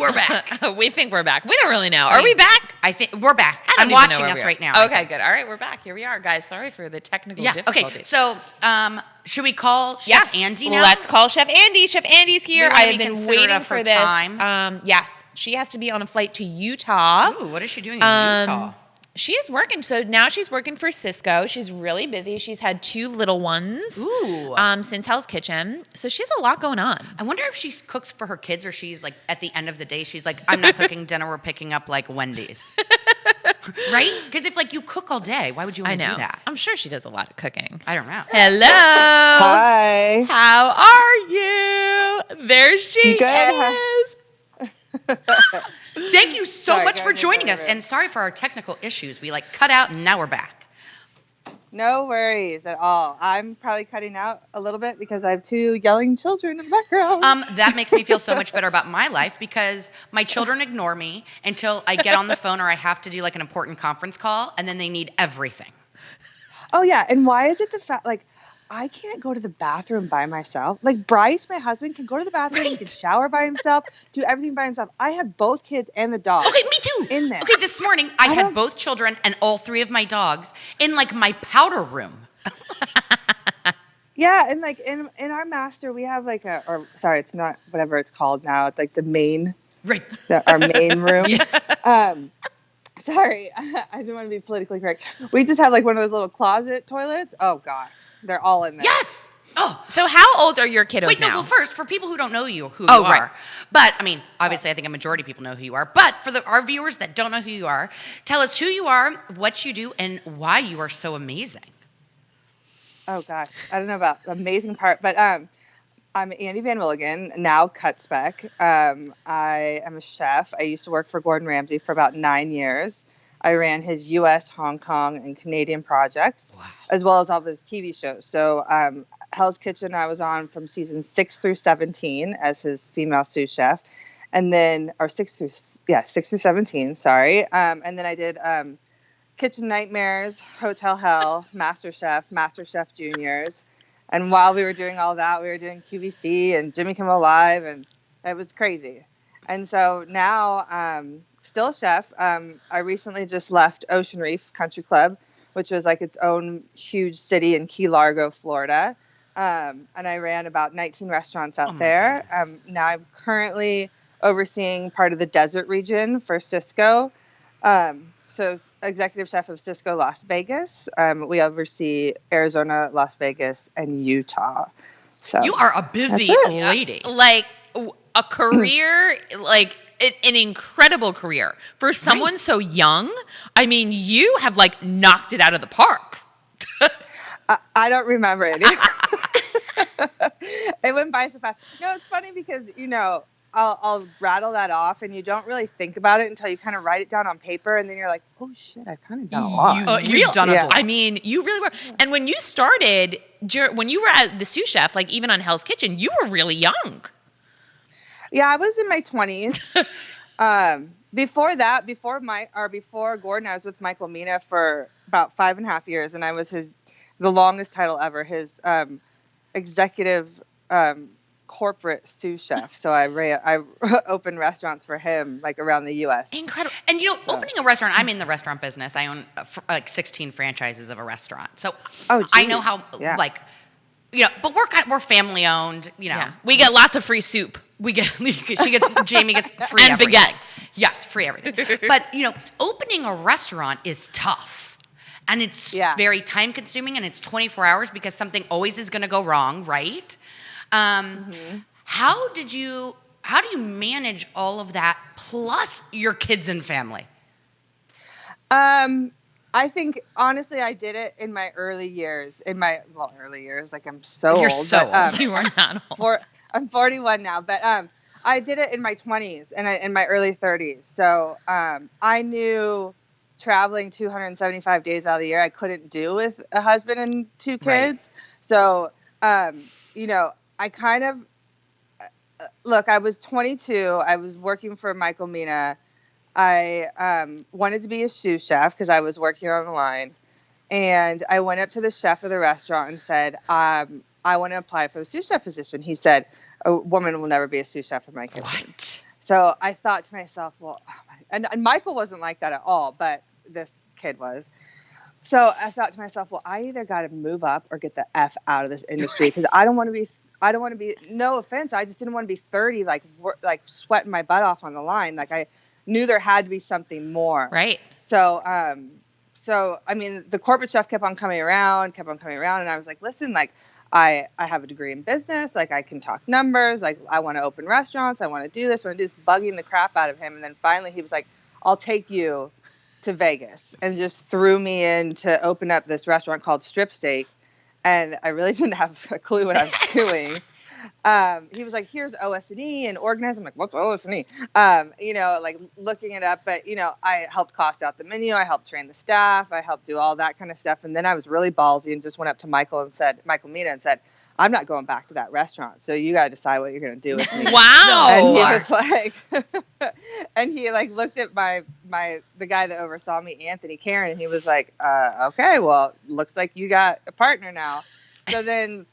we're back. We think we're back. We don't really know. Are we back? I think we're back. I'm watching us right now. Okay, good. All right, we're back. Here we are, guys. Sorry for the technical difficulties. Okay, so should we call Chef Andy now? Let's call Chef Andy. Chef Andy's here. I have been waiting for this. Yes, she has to be on a flight to Utah. Ooh, what is she doing in Utah? She is working. So now she's working for Cisco. She's really busy. She's had 2 little ones since Hell's Kitchen. So she has a lot going on. I wonder if she cooks for her kids or she's like, at the end of the day, she's like, I'm not cooking dinner. We're picking up like Wendy's. Right? Because if like you cook all day, why would you want to do that? I'm sure she does a lot of cooking. I don't know. Hello. Hi. How are you? There she is. Thank you so much for joining us. And sorry for our technical issues. We like cut out and now we're back. No worries at all. I'm probably cutting out a little bit because I have 2 yelling children in the background. That makes me feel so much better about my life because my children ignore me until I get on the phone or I have to do like an important conference call and then they need everything. Oh, yeah. And why is it the fact, like, I can't go to the bathroom by myself. Like, Bryce, my husband, can go to the bathroom, he can shower by himself, do everything by himself. I have both kids and the dog. Okay, me too. In there. Okay, this morning I had both children and all 3 of my dogs in like my powder room. Yeah, and like in our master, we have like it's not whatever it's called now. It's like the main, right? Our main room. Sorry, I didn't want to be politically correct. We just have like one of those little closet toilets. Oh gosh, they're all in there. Yes. Oh, so how old are your kiddos now? Wait, no. Well, first, for people who don't know you, who you are, right. But I mean, obviously, I think a majority of people know who you are. But for our viewers that don't know who you are, tell us who you are, what you do, and why you are so amazing. Oh gosh, I don't know about the amazing part, but I'm Andy Van Willigan, now cut spec. I am a chef. I used to work for Gordon Ramsay for about 9 years. I ran his U.S., Hong Kong, and Canadian projects, as well as all of his TV shows. So Hell's Kitchen I was on from season 6 through 17 as his female sous chef. And then, or 6 through 17, sorry. And then I did Kitchen Nightmares, Hotel Hell, MasterChef Juniors. And while we were doing all that, we were doing QVC and Jimmy Kimmel Live, and it was crazy. And so now, still a chef. I recently just left Ocean Reef Country Club, which was like its own huge city in Key Largo, Florida. And I ran about 19 restaurants out there. Now I'm currently overseeing part of the desert region for Cisco. So executive chef of Cisco Las Vegas. We oversee Arizona, Las Vegas, and Utah. So you are a busy lady. Like a career, like an incredible career. For someone so young, I mean, you have like knocked it out of the park. I don't remember it. It went by so fast. No, it's funny because, I'll rattle that off, and you don't really think about it until you kind of write it down on paper, and then you're like, "Oh shit, I kind of done a lot." You've done a lot. I mean, you really were. And when you started, when you were at the sous chef, like even on Hell's Kitchen, you were really young. Yeah, I was in my 20s. Before that, before Gordon, I was with Michael Mina for about 5.5 years, and I was the longest title ever, his executive corporate sous chef. So I opened restaurants for him like around the U.S. Incredible. And opening a restaurant, I'm in the restaurant business. I own like 16 franchises of a restaurant. So I know how but we're family owned, We get lots of free soup. Jamie gets free and everything. baguettes. Yes, free everything. But, opening a restaurant is tough. And it's very time consuming, and it's 24 hours because something always is going to go wrong, right? How do you manage all of that plus your kids and family? I think honestly, I did it in my early years. Like I'm so You're old. so old. You are not old. I'm 41 now, but I did it in my 20s and in my early 30s. So I knew traveling 275 days out of the year I couldn't do with a husband and 2 kids. Right. So I kind of look. I was 22. I was working for Michael Mina. I wanted to be a sous chef because I was working on the line. And I went up to the chef of the restaurant and said, I want to apply for the sous chef position. He said, a woman will never be a sous chef in my kitchen. What? So I thought to myself, well, and Michael wasn't like that at all, but this kid was. So I thought to myself, well, I either got to move up or get the F out of this industry, because I don't want to be, no offense, I just didn't want to be 30, like sweating my butt off on the line. Like, I knew there had to be something more. Right. So, I mean, the corporate stuff kept on coming around. And I was like, listen, like, I have a degree in business. Like, I can talk numbers. Like, I want to open restaurants. I want to do this. Bugging the crap out of him. And then finally he was like, I'll take you to Vegas, and just threw me in to open up this restaurant called Strip Steak. And I really didn't have a clue what I was doing. He was like, here's OS&E and organize. I'm like, what's OS&E? Like looking it up. But, I helped cost out the menu. I helped train the staff. I helped do all that kind of stuff. And then I was really ballsy and just went up to Michael Mina and said, I'm not going back to that restaurant. So you got to decide what you're going to do with me. Wow. And he was like, and he like looked at the guy that oversaw me, Anthony Karen, and he was like, okay, well, looks like you got a partner now. So then,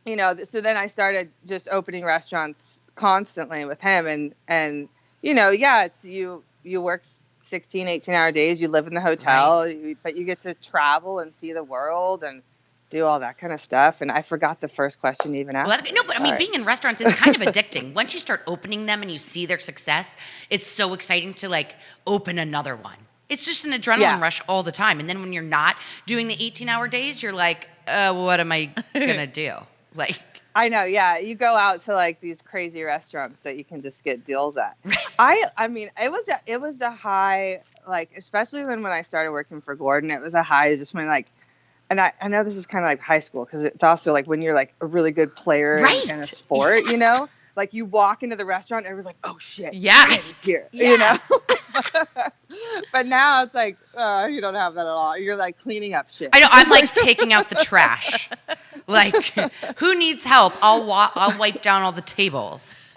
I started just opening restaurants constantly with him. And it's you work 16, 18-hour days. You live in the hotel, right. But you get to travel and see the world and do all that kind of stuff. And I forgot the first question you even asked. Well, no, but I mean, being in restaurants is kind of addicting. Once you start opening them and you see their success, it's so exciting to like open another one. It's just an adrenaline rush all the time. And then when you're not doing the 18-hour days, you're like, what am I going to do? Like, I know. Yeah. You go out to like these crazy restaurants that you can just get deals at. I mean, it was a high, like, especially when I started working for Gordon, it was a high just when like, and I know this is kind of like high school, because it's also like when you're like a really good player in a sport, like you walk into the restaurant and everyone's like, oh shit, he's here, But now it's like, you don't have that at all. You're like cleaning up shit. I know. I'm like taking out the trash. Like, who needs help? I'll wipe down all the tables.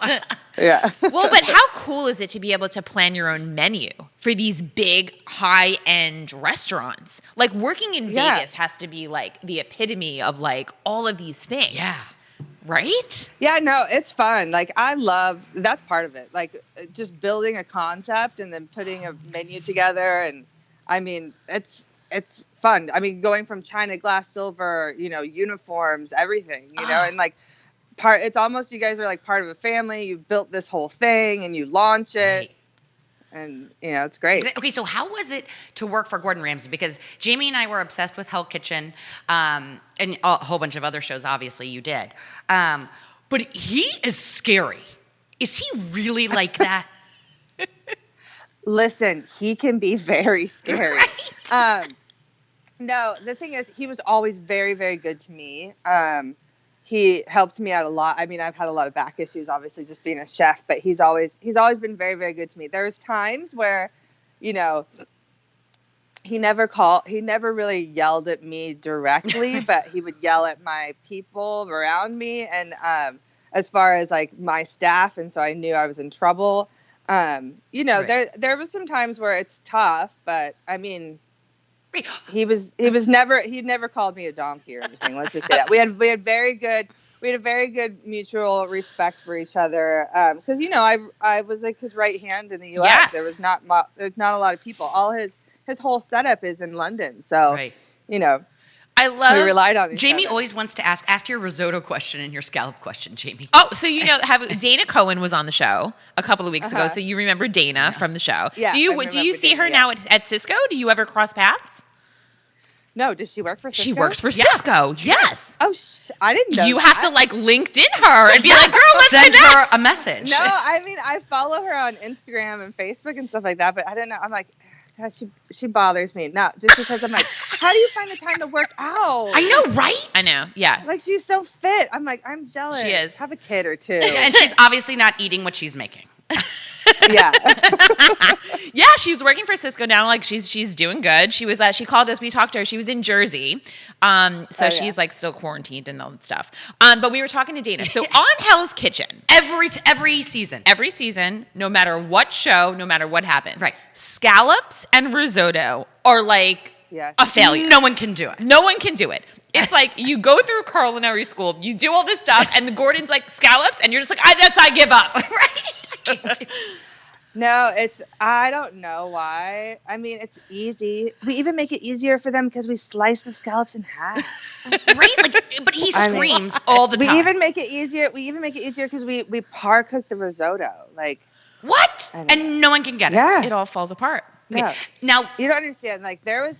Yeah. Well, but how cool is it to be able to plan your own menu for these big high-end restaurants? Like, working in Vegas has to be like the epitome of like all of these things. Yeah. Right? Yeah, no, it's fun. Like, I love, that's part of it. Like, just building a concept and then putting a menu together. And I mean, it's fun. I mean, going from china, glass, silver, uniforms, everything, and like it's almost, you guys are like part of a family. You built this whole thing and you launch it. Right. And, it's great. Okay, so how was it to work for Gordon Ramsay? Because Jamie and I were obsessed with Hell Kitchen, and a whole bunch of other shows, obviously, you did. But he is scary. Is he really like that? Listen, he can be very scary. Right? No, the thing is, he was always very, very good to me. He helped me out a lot. I mean, I've had a lot of back issues, obviously, just being a chef, but he's always been very, very good to me. There's times where, he never really yelled at me directly, but he would yell at my people around me. And, as far as like my staff. And so I knew I was in trouble. Right. There was some times where it's tough, but I mean, he never called me a donkey or anything. Let's just say that we had a very good mutual respect for each other. Cause I was like his right hand in the U.S. Yes. There's not a lot of people. All his whole setup is in London. So, right. I love. We relied on Jamie always wants to ask your risotto question and your scallop question, Jamie. Oh, so Dana Cohen was on the show a couple of weeks ago. So you remember Dana from the show. Yeah, do you see her now at Cisco? Do you ever cross paths? No, does she work for Cisco? She works for Cisco. Yes. Oh, I didn't know. You have to like LinkedIn her and be like, "Girl, let's send connect." her a message. No, I mean I follow her on Instagram and Facebook and stuff like that, but I don't know. I'm like, God, she bothers me. No, just because I'm like, how do you find the time to work out? I know, right? I know, yeah. Like, she's so fit. I'm like, I'm jealous. She is. Have a kid or two. And she's obviously not eating what she's making. Yeah. Yeah, she's working for Cisco now. Like, she's doing good. She was she called us. We talked to her. She was in Jersey. She's like still quarantined and all that stuff. But we were talking to Dana. So on Hell's Kitchen, every season, no matter what show, no matter what happens, right? Scallops and risotto are like a failure. No one can do it. No one can do it. It's like you go through culinary school, you do all this stuff, and the Gordon's like scallops, and you're just like, I give up. Right? No, I don't know why. I mean, it's easy. We even make it easier for them because we slice the scallops in half. Right? Like, but he screams all the time. We even make it easier because we par cook the risotto. Like, what? And no one can get it. It all falls apart. Okay. No. Now, you don't understand. Like, there was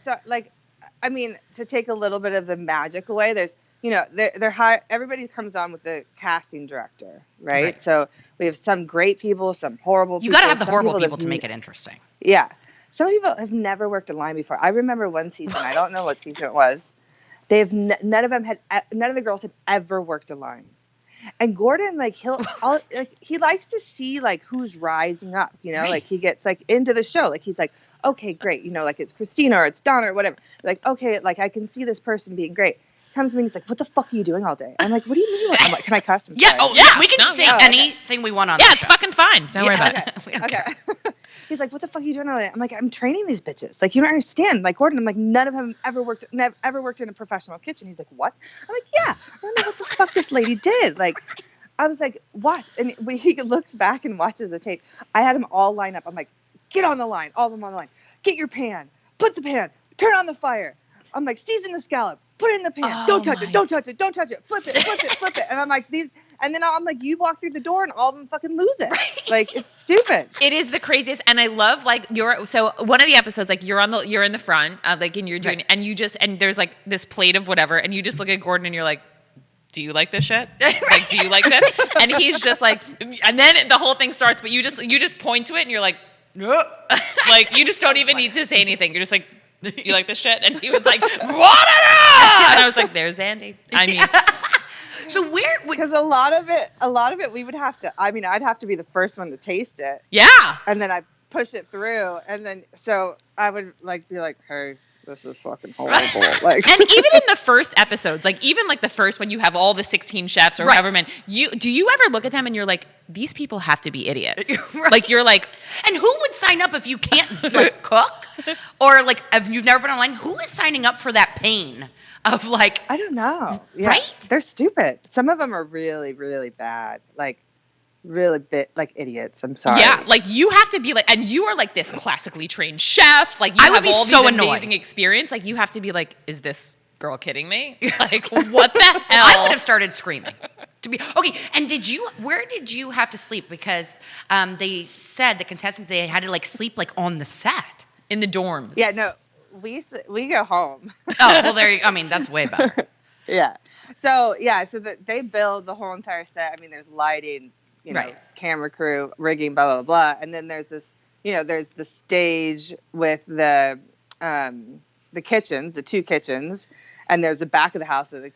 I mean, to take a little bit of the magic away, there's, they're high. Everybody comes on with the casting director, right? So we have some great people, some horrible people. You got to have the horrible people to make it interesting. Yeah. Some people have never worked a line before. I remember one season, I don't know what season it was. None of the girls had ever worked a line. And Gordon, like, he likes to see, like, who's rising up, like, he gets, like, into the show. Like, he's like, okay, great. Like, it's Christina or it's Donna or whatever. Like, okay, like, I can see this person being great. Comes to me and he's like, what the fuck are you doing all day? I'm like, what do you mean? I'm like, can I cuss? We can say anything we want on the show. It's fucking fine. Don't worry about it. Okay. He's like, what the fuck are you doing all day? I'm like, I'm training these bitches. Like, you don't understand. Like, Gordon, I'm like, none of them ever worked in a professional kitchen. He's like, what? I'm like, yeah. I don't know what the fuck this lady did. Like, I was like, watch. And he looks back and watches the tape. I had them all line up. I'm like, get on the line. All of them on the line. Get your pan. Put the pan. Turn on the fire. I'm like, season the scallop. Put it in the pan. Don't touch it. Don't touch it. Don't touch it. Flip it. Flip it. Flip it. And I'm like, and then I'm like, you walk through the door and all of them fucking lose it. Right. Like, it's stupid. It is the craziest. And I love, like, so one of the episodes, like, you're in the front, like, and you're doing, and there's like this plate of whatever, and you just look at Gordon and you're like, do you like this shit? Like, do you like this? And he's just like, and then the whole thing starts, but you just point to it and you're like, no. Like, you just don't even need to say anything. You're just like, you like this shit? And he was like, what? And I was like, there's Andy. I mean, so because a lot of it, we would have to. I mean, I'd have to be the first one to taste it. Yeah. And then I push it through, and then so I would like be like, hey, this is fucking horrible. Like, and even in the first episodes, like even like the first when you have all the 16 chefs or whatever, man, do you ever look at them and you're like, these people have to be idiots? Like, you're like, and who would sign up if you can't like cook? Or like, if you've never been online, who is signing up for that pain of like, I don't know. Yeah, right? They're stupid. Some of them are really, really bad. Like, really like idiots. I'm sorry. Yeah, like you have to be like, and you are like this classically trained chef. Like, you have all these amazing experience. Like, you have to be like, is this girl kidding me? Like, what the hell? I would have started screaming. Okay, and where did you have to sleep? Because they said the contestants, they had to like sleep like on the set. In the dorms. Yeah, no, we go home. Oh, well, that's way better. Yeah. So they build the whole entire set. I mean, there's lighting, camera crew, rigging, blah, blah, blah. And then there's this, there's the stage with the kitchens, the two kitchens, and there's the back of the house that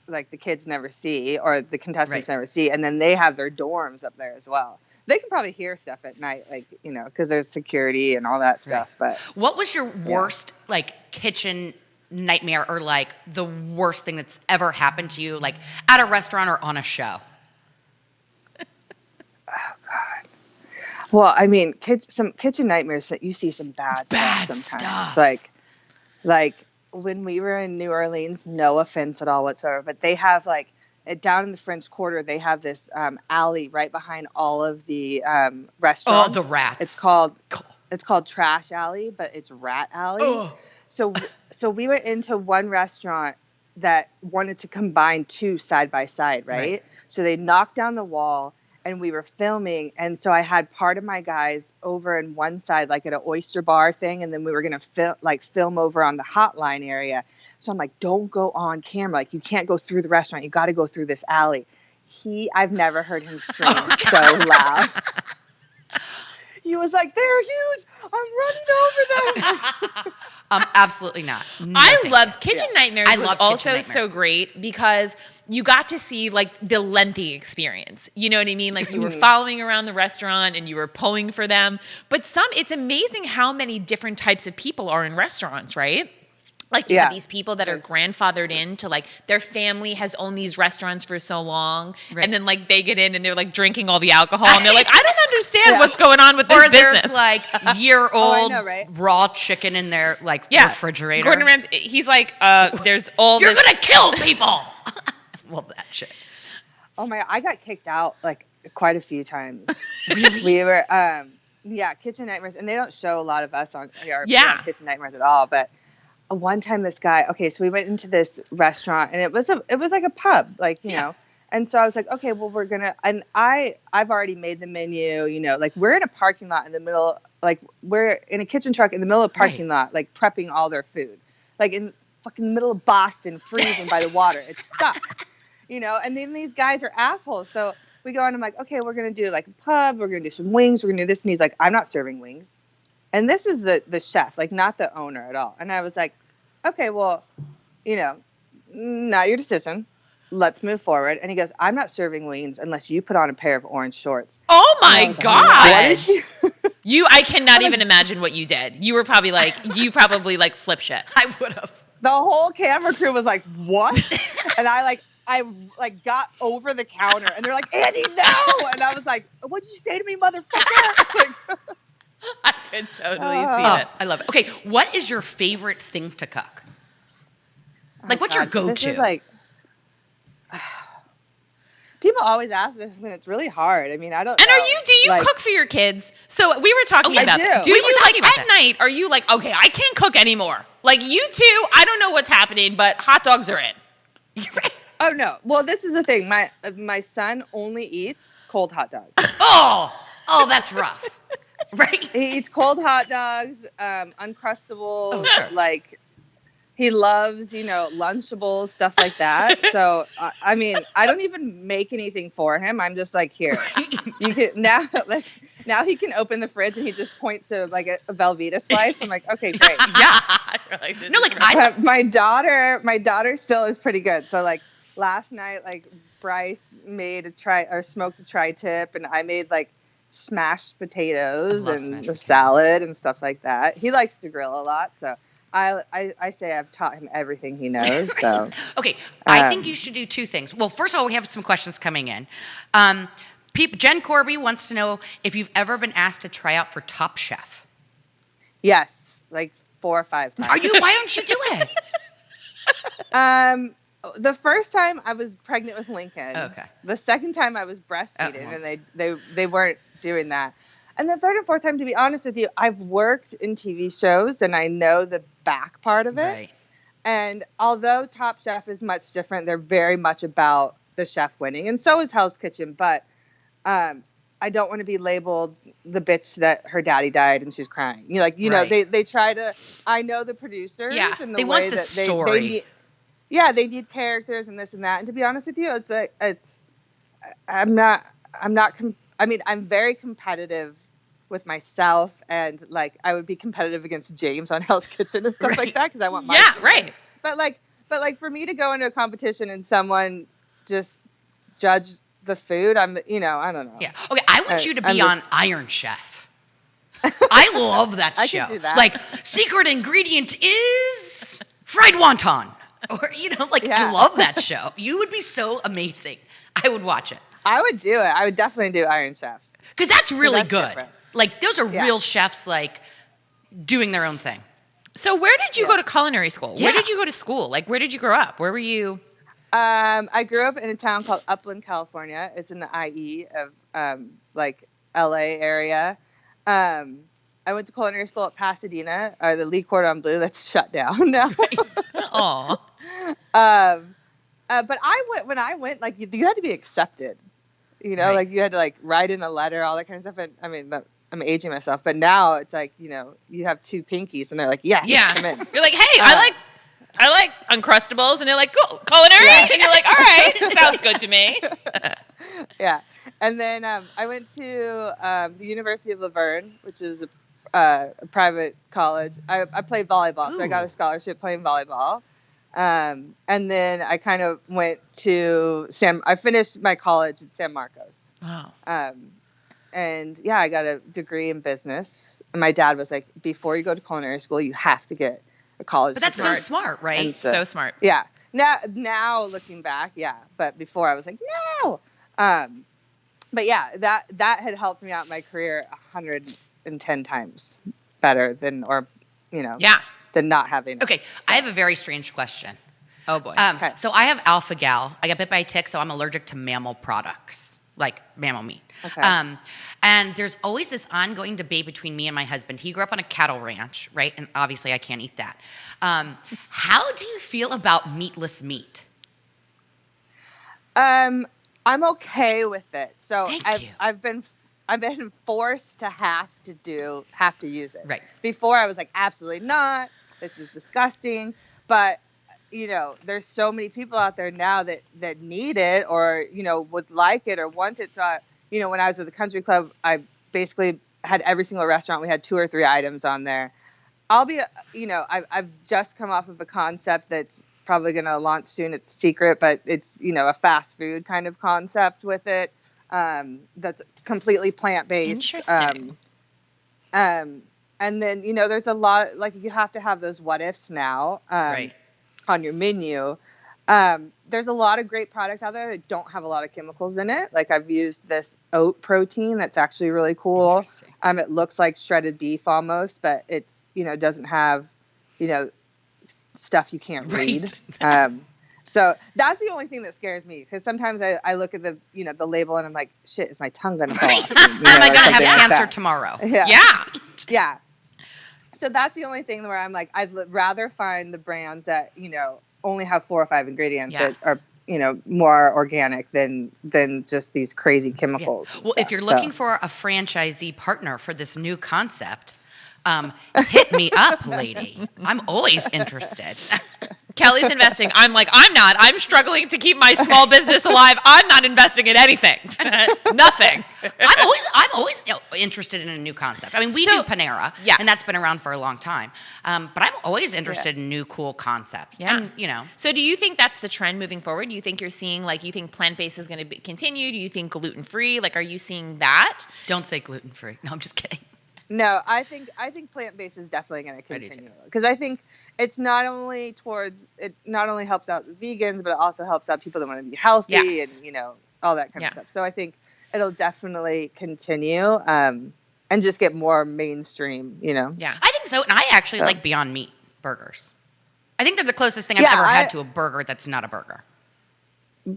the kids never see or the contestants never see. And then they have their dorms up there as well. They can probably hear stuff at night, like, because there's security and all that stuff. But what was your worst, like, kitchen nightmare or, like, the worst thing that's ever happened to you, like, at a restaurant or on a show? Oh, God. Well, I mean, some kitchen nightmares that you see some bad stuff. Like, when we were in New Orleans, no offense at all whatsoever, but they have, like, down in the French Quarter, they have this alley right behind all of the restaurants. Oh, the rats! It's called Trash Alley, but it's Rat Alley. Oh. So we went into one restaurant that wanted to combine two side by side, right? So they knocked down the wall, and we were filming, and so I had part of my guys over in one side, like at an oyster bar thing, and then we were gonna film over on the hotline area. So I'm like, don't go on camera. Like, you can't go through the restaurant. You got to go through this alley. I've never heard him scream so loud. He was like, they're huge. I'm running over them. Absolutely not. I loved Kitchen Nightmares. Was also so great because you got to see like the lengthy experience. You know what I mean? Like, you were following around the restaurant and you were pulling for them. But it's amazing how many different types of people are in restaurants, right? Like, you have these people that are grandfathered into, like, their family has owned these restaurants for so long. Right. And then, like, they get in and they're, like, drinking all the alcohol. And they're like, I don't understand what's going on with this business. Or there's, like, year-old raw chicken in their, like, refrigerator. Gordon Ramsay, he's like, there's all You're going to kill people! Well, that shit. Oh, my, I got kicked out, like, quite a few times. Really? We were, Kitchen Nightmares, and they don't show a lot of us on Kitchen Nightmares at all. But one time, this guy. Okay, so we went into this restaurant, and it was like a pub, like you know. And so I was like, okay, well, we're gonna. And I've already made the menu. You know, like we're in a parking lot in the middle. Like we're in a kitchen truck in the middle of a parking lot, like prepping all their food, like in fucking middle of Boston, freezing by the water. It sucks, you know. And then these guys are assholes. So we go and I'm like, okay, we're gonna do like a pub. We're gonna do some wings. We're gonna do this. And he's like, I'm not serving wings. And this is the chef, like not the owner at all. And I was like, okay, well, you know, not your decision. Let's move forward. And he goes, I'm not serving wings unless you put on a pair of orange shorts. Oh my gosh. I cannot even imagine what you did. You were probably like, flip shit. I would have. The whole camera crew was like, what? And I got over the counter and they're like, Andy, no. And I was like, what'd you say to me, motherfucker? I could totally see this. I love it. Okay, what is your favorite thing to cook? Like, what's your go-to? This is like, people always ask this, and it's really hard. I mean, I don't. And know. do you cook for your kids? So we were talking about that. Do you like at night? Are you like, okay, I can't cook anymore? Like you two, I don't know what's happening, but hot dogs are in. Oh no. Well, this is the thing. My son only eats cold hot dogs. Oh, that's rough. Right? He eats cold hot dogs, Uncrustables, oh, sure. like. He loves, you know, Lunchables, stuff like that. So, I mean, I don't even make anything for him. I'm just like, here, you can now he can open the fridge and he just points to like a Velveeta slice. I'm like, okay, great. Yeah. No, like my daughter still is pretty good. So like last night, like Bryce made smoked a tri-tip, and I made like smashed potatoes and a salad and stuff like that. He likes to grill a lot, so. I say I've taught him everything he knows. So okay, I think you should do two things. Well, first of all, we have some questions coming in. Jen Corby wants to know if you've ever been asked to try out for Top Chef. Yes, like 4 or 5 times. Why don't you do it? The first time I was pregnant with Lincoln. Okay. The second time I was breastfeeding, and they weren't doing that. And the third and fourth time, to be honest with you, I've worked in TV shows and I know the back part of it. Right. And although Top Chef is much different, they're very much about the chef winning. And so is Hell's Kitchen. But I don't want to be labeled the bitch that her daddy died and she's crying. You know, they try to, I know the producers. Yeah, and they want the story. They need characters and this and that. And to be honest with you, I'm very competitive with myself, and like I would be competitive against James on Hell's Kitchen and stuff like that because I want my right. But like for me to go into a competition and someone just judge the food, I don't know. Yeah. Okay, I want you to be on Iron Chef. I love that show. I could do that. Like secret ingredient is fried wonton, or I love that show. You would be so amazing. I would watch it. I would do it. I would definitely do Iron Chef because that's really good. Different. Like those are real chefs, like doing their own thing. So where did you go to culinary school? Yeah. Where did you go to school? Like where did you grow up? Where were you? I grew up in a town called Upland, California. It's in the IE of LA area. I went to culinary school at Pasadena, the Lee Cordon Bleu that's shut down now. Aw. But when I went, like you had to be accepted. Like you had to like write in a letter, all that kind of stuff. And I mean, I'm aging myself, but now it's like, you have 2 pinkies and they're like, yeah, come in. You're like, hey, I like Uncrustables. And they're like, cool, culinary? Yeah. And you're like, all right, sounds good to me. Yeah. And then I went to the University of Laverne, which is a private college. I played volleyball, so I got a scholarship playing volleyball. And then I kind of went to I finished my college at San Marcos. Wow. And yeah, I got a degree in business. And my dad was like, before you go to culinary school, you have to get a college degree. But that's so smart, right? So smart. Yeah. Now looking back, yeah. But before I was like, no. But yeah, that had helped me out in my career 110 times better than not having it. Okay, so. I have a very strange question. Oh boy. So I have alpha-gal. I got bit by a tick, so I'm allergic to mammal products. like mammal meat. Okay. And there's always this ongoing debate between me and my husband. He grew up on a cattle ranch, right? And obviously I can't eat that. How do you feel about meatless meat? I'm okay with it. So Thank you. I've been forced to have to use it. Right. Before I was like, absolutely not. This is disgusting. But you know, there's so many people out there now that need it or, you know, would like it or want it. So, you know, when I was at the country club, I basically had every single restaurant. We had 2 or 3 items on there. I've just come off of a concept that's probably going to launch soon. It's secret, but it's, you know, a fast food kind of concept with it. That's completely plant-based. Interesting. And then, you know, there's a lot, like you have to have those what ifs now. Right. On your menu. There's a lot of great products out there that don't have a lot of chemicals in it. Like I've used this oat protein that's actually really cool. It looks like shredded beef almost, but it's, you know, doesn't have, you know, stuff you can't read. So that's the only thing that scares me because sometimes I look at the, you know, the label and I'm like, shit, is my tongue going to fall off? Am I going to have cancer tomorrow? Yeah. So that's the only thing where I'm like, I'd rather find the brands that, you know, only have 4 or 5 ingredients that are, you know, more organic than just these crazy chemicals. Well, if you're looking for a franchisee partner for this new concept, hit me up, lady. I'm always interested. Kelly's investing. I'm like, I'm not. I'm struggling to keep my small business alive. I'm not investing in anything. Nothing. I'm always interested in a new concept. I mean, we do Panera, and that's been around for a long time. But I'm always interested in new, cool concepts. Yeah. And, you know. So do you think that's the trend moving forward? Do you think you're seeing, like, you think plant-based is going to continue? Do you think gluten-free? Like, are you seeing that? Don't say gluten-free. No, I'm just kidding. No, I think plant-based is definitely going to continue because I think it not only helps out vegans, but it also helps out people that want to be healthy and, you know, all that kind of stuff. So I think it'll definitely continue and just get more mainstream, you know? Yeah. I think so. And I actually like Beyond Meat burgers. I think they're the closest thing I've ever had to a burger that's not a burger.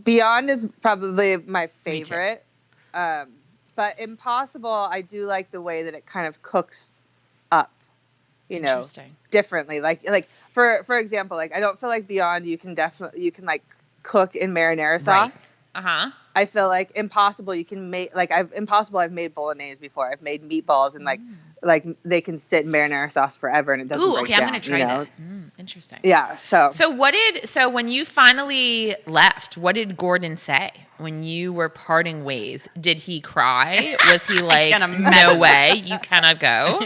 Beyond is probably my favorite. But Impossible, I do like the way that it kind of cooks up, you know, differently. Like for example, like I don't feel like Beyond you can like cook in marinara sauce. Right. I feel like Impossible you can make I've made bolognese before. I've made meatballs and like they can sit in marinara sauce forever and it doesn't break down. I'm gonna try that. Interesting. Yeah. So when you finally left, what did Gordon say when you were parting ways? Did he cry? Was he like, no way, you cannot go?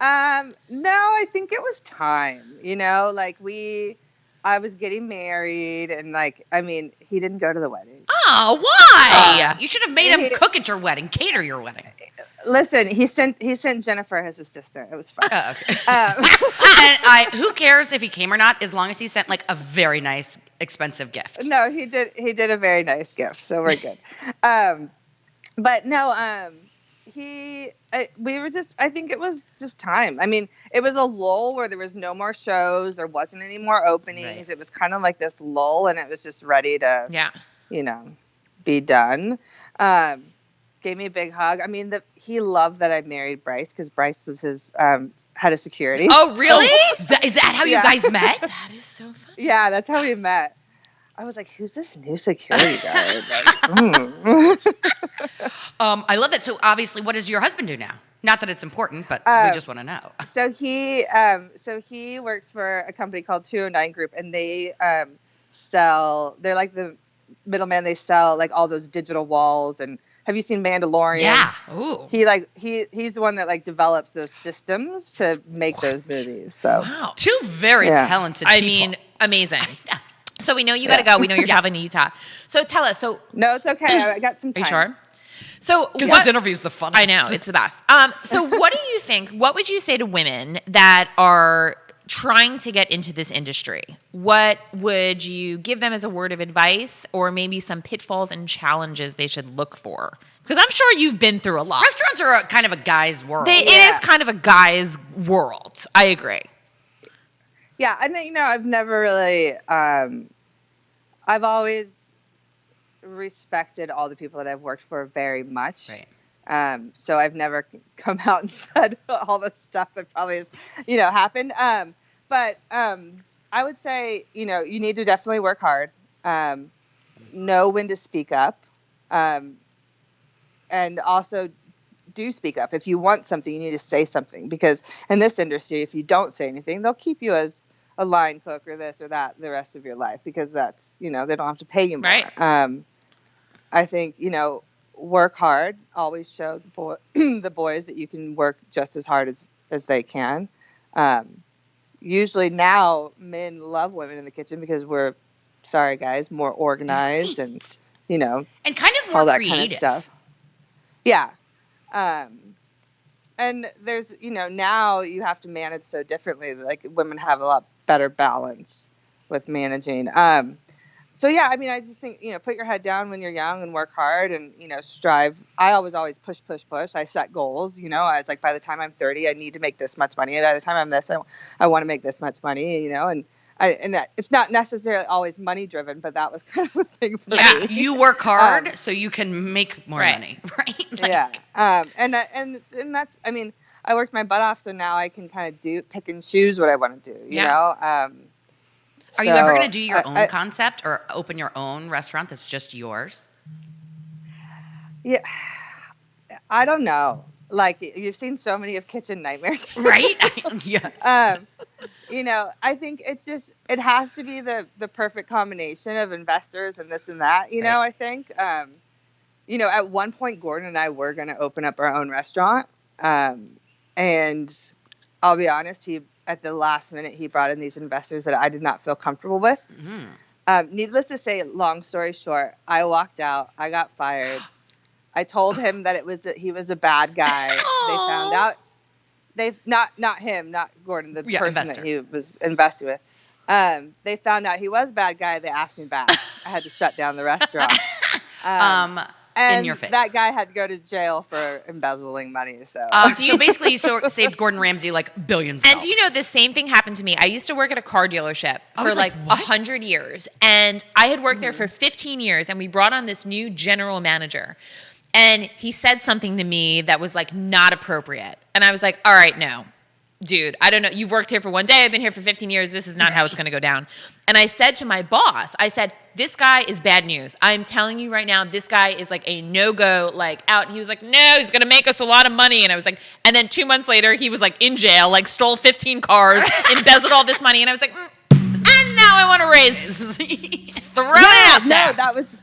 No, I think it was time, you know, like I was getting married and like, I mean, he didn't go to the wedding. Oh, why? You should have made him cook at your wedding, cater your wedding. Listen, he sent Jennifer as his assistant. It was fun. Oh, okay. And who cares if he came or not, as long as he sent like a very nice, expensive gift. No, he did a very nice gift, so we're good. But no, I think it was just time. I mean, it was a lull where there was no more shows, there wasn't any more openings. Right. It was kind of like this lull, and it was just ready to, you know, be done. Gave me a big hug. I mean, he loved that I married Bryce because Bryce was his head of security. Oh, really? Is that how you guys met? That is so funny. Yeah, that's how we met. I was like, who's this new security guy? I love that. So obviously, what does your husband do now? Not that it's important, but we just want to know. So he works for a company called 209 Group, and they they're like the middleman. They sell like all those digital walls. And have you seen Mandalorian? Yeah. Ooh. He's the one that like develops those systems to make those movies. So wow, 2 very talented people. I mean, amazing. So we know you got to go. We know you're traveling to Utah. So tell us. No, it's okay. I got some time. Are you sure? So because this interview is the funnest. I know, it's the best. So what do you think? What would you say to women that are trying to get into this industry? What would you give them as a word of advice, or maybe some pitfalls and challenges they should look for? Because I'm sure you've been through a lot. Restaurants are kind of a guy's world. It is kind of a guy's world. I agree. Yeah, and you know, I've never really. I've always respected all the people that I've worked for very much. Right. So I've never come out and said all the stuff that probably has, happened. But I would say, you need to definitely work hard, know when to speak up, and also do speak up. If you want something, you need to say something, because in this industry, if you don't say anything, they'll keep you as a line cook or this or that the rest of your life, because that's, they don't have to pay you more. Right. I think, work hard, always show the boys that you can work just as hard as they can. Usually now men love women in the kitchen because we're, sorry guys, more organized and, and kind of more all that creative kind of stuff. Yeah. And there's, now you have to manage so differently. Like women have a lot better balance with managing. So yeah, I mean, I just think, put your head down when you're young and work hard and, strive. I always push. I set goals, I was like, by the time I'm 30, I need to make this much money. By the time I'm this, I want to make this much money, and it's not necessarily always money driven, but that was kind of a thing for me. You work hard so you can make more money, right? Yeah. And that's, I mean, I worked my butt off, so now I can kind of pick and choose what I want to do, you know? Are you ever going to do your own concept or open your own restaurant that's just yours? Yeah. I don't know. Like, you've seen so many of Kitchen Nightmares. Right? Yes. I think it's just, it has to be the perfect combination of investors and this and that, right. I think. At one point, Gordon and I were going to open up our own restaurant. And I'll be honest, at the last minute, he brought in these investors that I did not feel comfortable with. Mm-hmm. Needless to say, long story short, I walked out. I got fired. I told him that he was a bad guy. They found out. Not him, not Gordon, the person investor that he was invested with. They found out he was a bad guy. They asked me back. I had to shut down the restaurant. And in your face. That guy had to go to jail for embezzling money. So, so basically, you saved Gordon Ramsay like billions. And do you know the same thing happened to me? I used to work at a car dealership for like 100 years, and I had worked there for 15 years, and we brought on this new general manager, and he said something to me that was like not appropriate, and I was like, all right, no. Dude, I don't know. You've worked here for one day. I've been here for 15 years. This is not how it's going to go down. And I said to my boss, this guy is bad news. I'm telling you right now, this guy is like a no-go, like out. And he was like, no, he's going to make us a lot of money. And I was like, and then 2 months later, he was like in jail, like stole 15 cars, embezzled all this money. And I was like, and now I want to raise. Throw it out there. No, that was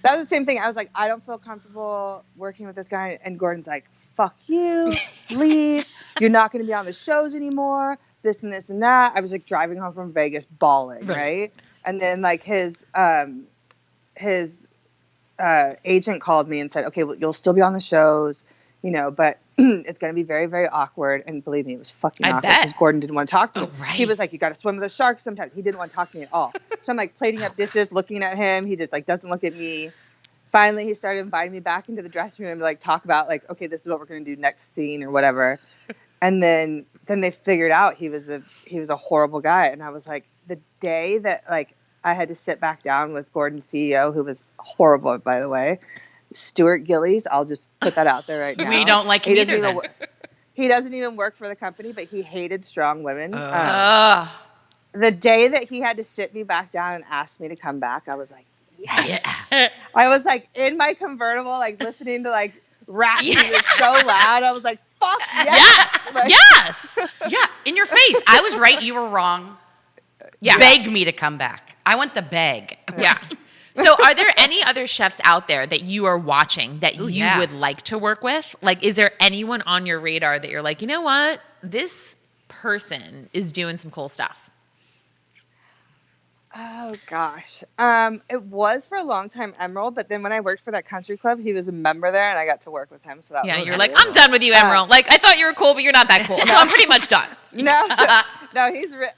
the same thing. I was like, I don't feel comfortable working with this guy. And Gordon's like, fuck you, leave. You're not going to be on the shows anymore. This and this and that. I was like driving home from Vegas bawling, right? And then like his agent called me and said, okay, well, you'll still be on the shows, but it's going to be very, very awkward. And believe me, it was fucking awkward because Gordon didn't want to talk to me. Oh, right. He was like, you got to swim with the sharks sometimes. He didn't want to talk to me at all. So I'm like plating up dishes, looking at him. He just like doesn't look at me. Finally, he started inviting me back into the dressing room to like talk about like, okay, this is what we're going to do next scene or whatever. And then they figured out he was a horrible guy. And I was like, the day that like I had to sit back down with Gordon's CEO, who was horrible, by the way, Stuart Gillies. I'll just put that out there right now. We don't like him either then. He doesn't even work for the company, but he hated strong women. The day that he had to sit me back down and ask me to come back, I was like, yes. Yeah. I was like in my convertible, like listening to like rap music so loud. I was like, fuck yes. Yes. Yeah. In your face. I was right. You were wrong. Yeah. Beg me to come back. I want the beg. Yeah. So are there any other chefs out there that you are watching that you would like to work with? Like, is there anyone on your radar that you're like, you know what? This person is doing some cool stuff. Oh, gosh. It was for a long time Emerald, but then when I worked for that country club, he was a member there, and I got to work with him. So that was you're like, I'm done with you, Emerald. Like, I thought you were cool, but you're not that cool. So I'm pretty much done. No,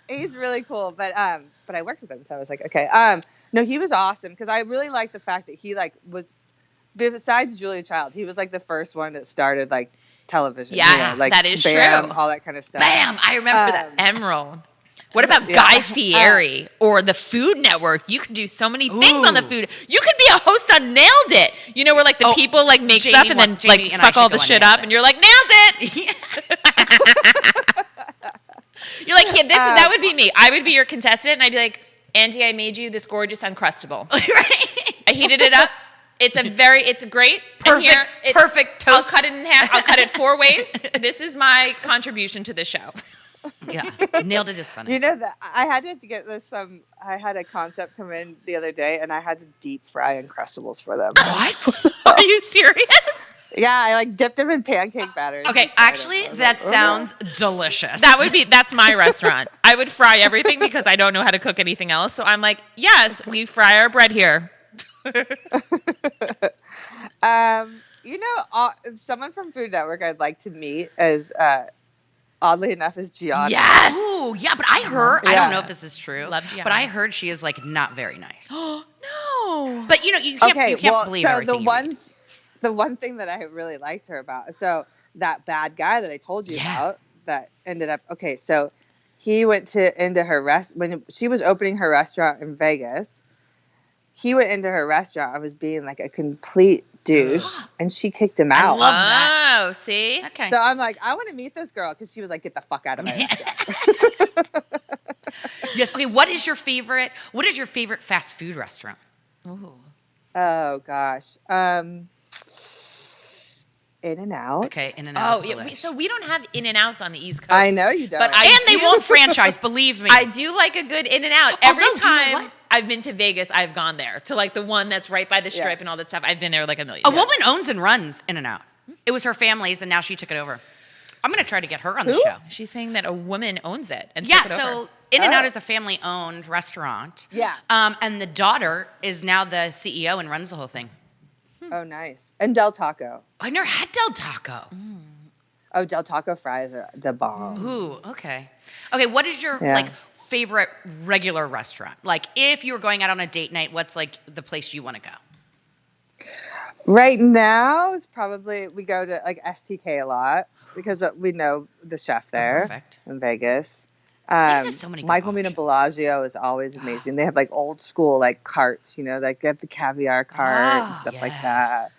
he's really cool. But I worked with him, so I was like, okay. No, he was awesome because I really liked the fact that he like was, besides Julia Child, he was like the first one that started like television. Yes, like that is Bam, true. All that kind of stuff. Bam, I remember that. Emerald. What about Guy Fieri or the Food Network? You could do so many things on the food. You could be a host on Nailed It. You know, where like the people like make stuff and then like fuck all the shit up, and you're like, nailed it. You're like, yeah, that would be me. I would be your contestant, and I'd be like, Andy, I made you this gorgeous Uncrustable. Right. I heated it up. It's great. Perfect toast. I'll cut it in half. I'll cut it 4 ways. This is my contribution to the show. Yeah, Nailed It is funny. You know that I had to get this. I had a concept come in the other day, and I had to deep fry Uncrustables for them. What? Are you serious? Yeah, I like dipped them in pancake batter. Okay, actually, that sounds delicious. That's my restaurant. I would fry everything because I don't know how to cook anything else. So I'm like, yes, we fry our bread here. You know, someone from Food Network I'd like to meet is. Oddly enough, is Gianna. Yes. Ooh, yeah, but I heard, I don't know if this is true, Love Gianna. but I heard she is like not very nice. No. But you know, you can't believe everything. The one thing that I really liked her about, so that bad guy that I told you about that ended up, so he went into her when she was opening her restaurant in Vegas, he went into her restaurant and was being like a complete douche, and she kicked him out. I love that. Oh, see? Okay. So I'm like, I want to meet this girl because she was like, get the fuck out of my restaurant. Yes. Okay. What is your favorite fast food restaurant? Ooh. Oh gosh. In-N-Out. Okay, In-N-Out. Oh, yeah. So we don't have In-N-Outs on the East Coast. I know you don't. But they won't franchise, believe me. I do like a good In-N-Out. Every time I've been to Vegas, I've gone there to like the one that's right by the Strip and all that stuff. I've been there like a million times. A woman owns and runs In-N-Out. It was her family's, and now she took it over. I'm going to try to get her on the show. She's saying that a woman owns it and took it over. So In-N-Out is a family-owned restaurant. Yeah. And the daughter is now the CEO and runs the whole thing. Oh, nice. And Del Taco. I've never had Del Taco. Oh, Del Taco fries are the bomb. Ooh, okay. Okay, what is your favorite regular restaurant? Like, if you were going out on a date night, what's like the place you want to go? Right now is probably we go to like STK a lot because we know the chef there in Vegas. So many Michael Mina Bellagio is always amazing. They have like old school like carts, you know, like they have the caviar cart and stuff like that.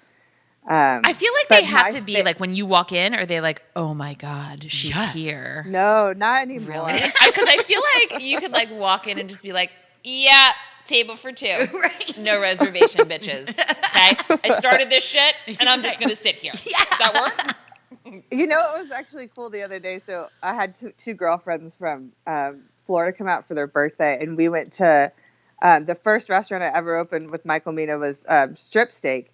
I feel like they have to be like when you walk in, are they like, oh my God, she's here? No, not anymore. Really? Because I feel like you could like walk in and just be like, yeah, table for 2. Right. No reservation, bitches. Okay? I started this shit and I'm just going to sit here. Yeah. Does that work? You know, it was actually cool the other day. So I had two girlfriends from Florida come out for their birthday, and we went to the first restaurant I ever opened with Michael Mina was Strip Steak.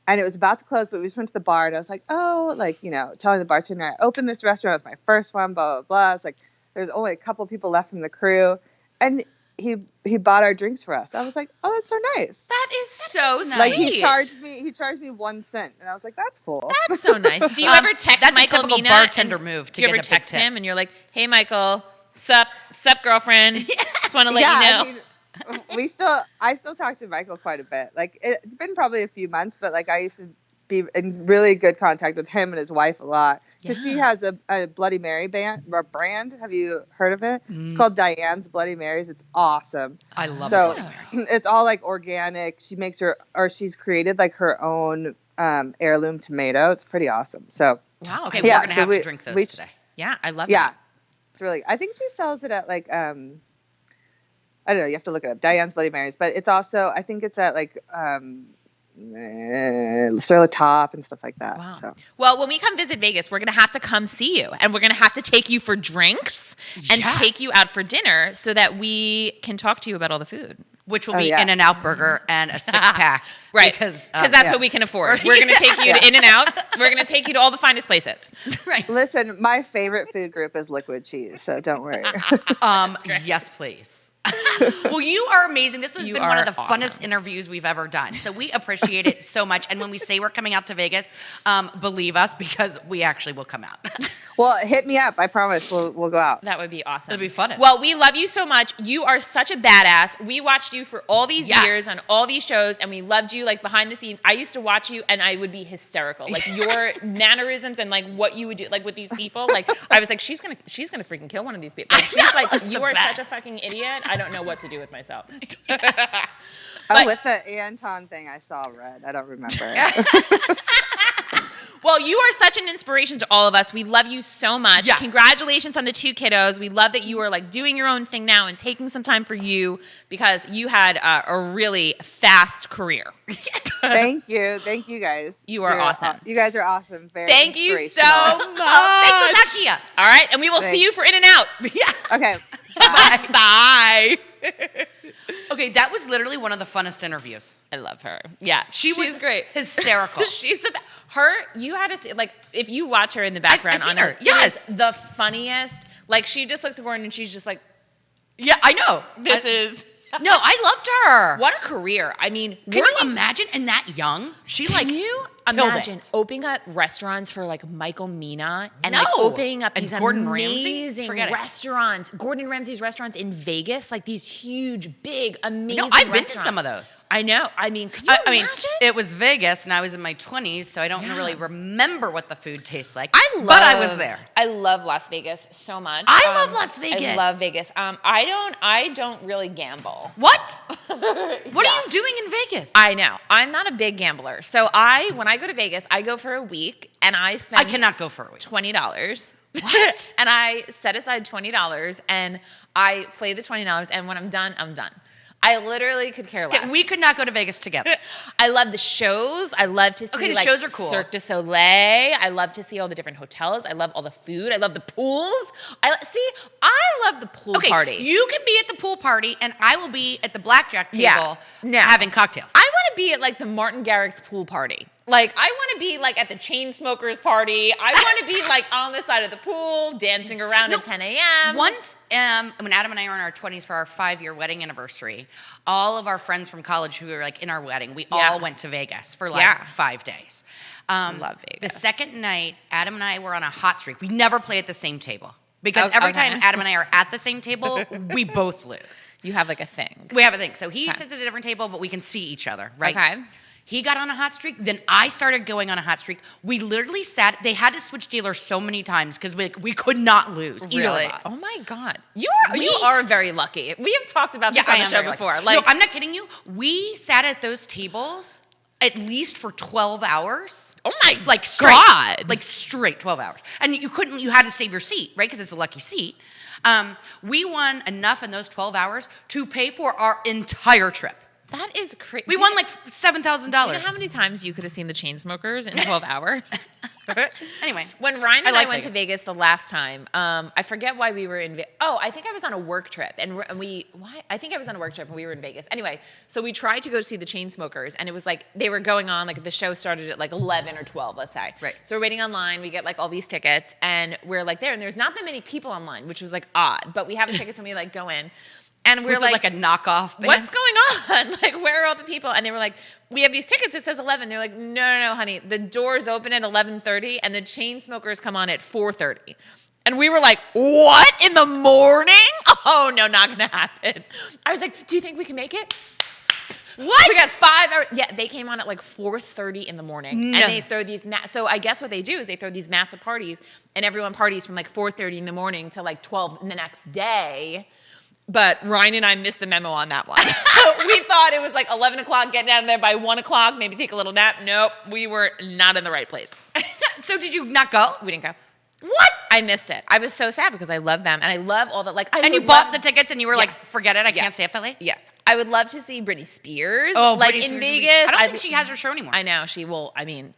And it was about to close, but we just went to the bar, and I was like, telling the bartender, I opened this restaurant. It was my first one, blah, blah, blah. It's like, there's only a couple people left from the crew. And he bought our drinks for us. I was like, oh, that's so nice. That is so sweet. Like he charged me 1 cent, and I was like, that's cool. That's so nice. Do you ever text that's Michael a typical Mina? Bartender move. Do you ever text him and you're like, hey Michael, sup girlfriend? Just want to let you know. I mean, I still talk to Michael quite a bit. Like it's been probably a few months, but like I used to be in really good contact with him and his wife a lot because she has a Bloody Mary brand. Have you heard of it? It's called Diane's Bloody Marys. It's awesome. I love Bloody Mary. It's all like organic. She's created like her own heirloom tomato. It's pretty awesome. So wow. Okay, we're gonna have to drink those today. Yeah, I love it. Yeah, it's really. I think she sells it at like I don't know. You have to look it up. Diane's Bloody Marys, but it's also I think it's at like Sur La Top and stuff like that. Wow. So. Well, when we come visit Vegas, we're going to have to come see you, and we're going to have to take you for drinks and take you out for dinner so that we can talk to you about all the food. Which will be In-N-Out burger and a 6-pack. Right, because that's what we can afford. We're going to take you to In-N-Out. We're going to take you to all the finest places. Right. Listen, my favorite food group is liquid cheese, so don't worry. Yes, please. Well, you are amazing. This has You been one of are the awesome. funnest interviews we've ever done. So we appreciate it so much. And when we say we're coming out to Vegas, believe us because we actually will come out. Well, hit me up. I promise we'll go out. That would be awesome. That'd be fun. Well, we love you so much. You are such a badass. We watched you for all these years on all these shows, and we loved you like behind the scenes. I used to watch you, and I would be hysterical. Like your mannerisms and like what you would do, like with these people. Like I was like, she's gonna freaking kill one of these people. Like, she's like, you are such a fucking idiot. I don't know what to do with myself. With the Anton thing, I saw red. I don't remember. Well, you are such an inspiration to all of us. We love you so much. Yes. Congratulations on the 2 kiddos. We love that you are like doing your own thing now and taking some time for you because you had a really fast career. Thank you guys. You're awesome. You guys are awesome. Very Thank you so inspirational. much. Thanks, Natasha. All right, and we will see you for In and Out. Yeah. Okay. Bye. Okay, that was literally one of the funnest interviews. I love her. Yeah, she's great. Hysterical. She's her. You had to see, like, if you watch her in the background I've on seen her, her. Yes. it is the funniest. Like, she just looks at Gordon and she's just like, Yeah, I know. this is. No, I loved her. What a career. I mean, Can you imagine? And that young, she Can you killed imagine it. opening up restaurants for like Michael Mina and No. like opening up And these Gordon Ramsay? amazing Forget it. restaurants, Gordon Ramsay's restaurants in Vegas, like these huge, big, amazing No, I've been to restaurants. some of those. I know. I mean, can you I mean, imagine? it was Vegas, and I was in my 20s, so I don't really remember what the food tastes like. but I was there. I love Las Vegas so much. I love Las Vegas. I love Vegas. I don't really gamble. What? What are you doing in Vegas? I know. I'm not a big gambler. So when I go to Vegas, I go for a week and I spend I cannot go for a week. $20. What? And I set aside $20 and I play the $20, and when I'm done, I'm done. I literally could care less. Okay, we could not go to Vegas together. I love the shows. I love to see Okay, the like shows are cool. Cirque du Soleil. I love to see all the different hotels. I love all the food. I love the pools. I love the pool Okay, party. you can be at the pool party, and I will be at the blackjack table having cocktails. I want to be at like the Martin Garrix pool party. Like, I want to be like at the chain smokers party. I want to be like on the side of the pool, dancing around at 10 a.m. Once, when Adam and I were in our 20s for our 5-year wedding anniversary, all of our friends from college who were like in our wedding, we all went to Vegas for like 5 days. Love Vegas. The second night, Adam and I were on a hot streak. We never play at the same table. Because every time Adam and I are at the same table, we both lose. You have like a thing. We have a thing. So he sits at a different table, but we can see each other, right? Okay. He got on a hot streak. Then I started going on a hot streak. We literally sat. They had to switch dealers so many times because we could not lose. Either of us. Oh my God. You are very lucky. We have talked about this I on the am show very before. lucky. Like, No, I'm not kidding you. We sat at those tables at least for 12 hours. Oh my like straight, God. Like straight 12 hours. And you had to save your seat, right? Because it's a lucky seat. We won enough in those 12 hours to pay for our entire trip. that is crazy. We won like $7,000. Do you know how many times you could have seen the Chainsmokers in 12 hours? Anyway. When Ryan and I like went to Vegas the last time, I forget why we were in Vegas. Oh, I think I was on a work trip. I think I was on a work trip and we were in Vegas. Anyway, so we tried to go see the Chainsmokers, and it was like they were going on, like the show started at like 11 or 12, let's say. Right. So we're waiting online. We get like all these tickets, and we're like there, and there's not that many people online, which was like odd. But we have the tickets and we like go in. And we're Was it like a knockoff band? what's going on? Like, where are all the people? And they were like, we have these tickets. It says 11. They're like, no, honey. The doors open at 11:30, and the Chainsmokers come on at 4:30. And we were like, what? In the morning? Oh, no, not going to happen. I was like, do you think we can make it? What? We got 5 hours. Yeah, they came on at like 4:30 in the morning. No. And they throw these, so I guess what they do is they throw these massive parties, and everyone parties from like 4:30 in the morning to like 12 the next day. But Ryan and I missed the memo on that one. We thought it was like 11 o'clock, getting out of there by 1 o'clock, maybe take a little nap. Nope, we were not in the right place. So did you not go? We didn't go. What? I missed it. I was so sad because I love them, and I love all that. Like, And you bought the tickets and you were like, forget it, I Yeah. can't stay up that late? Yes, I would love to see Britney Spears. Oh, like Britney in Spears Vegas. I don't think she has her show anymore. I know she will. I mean,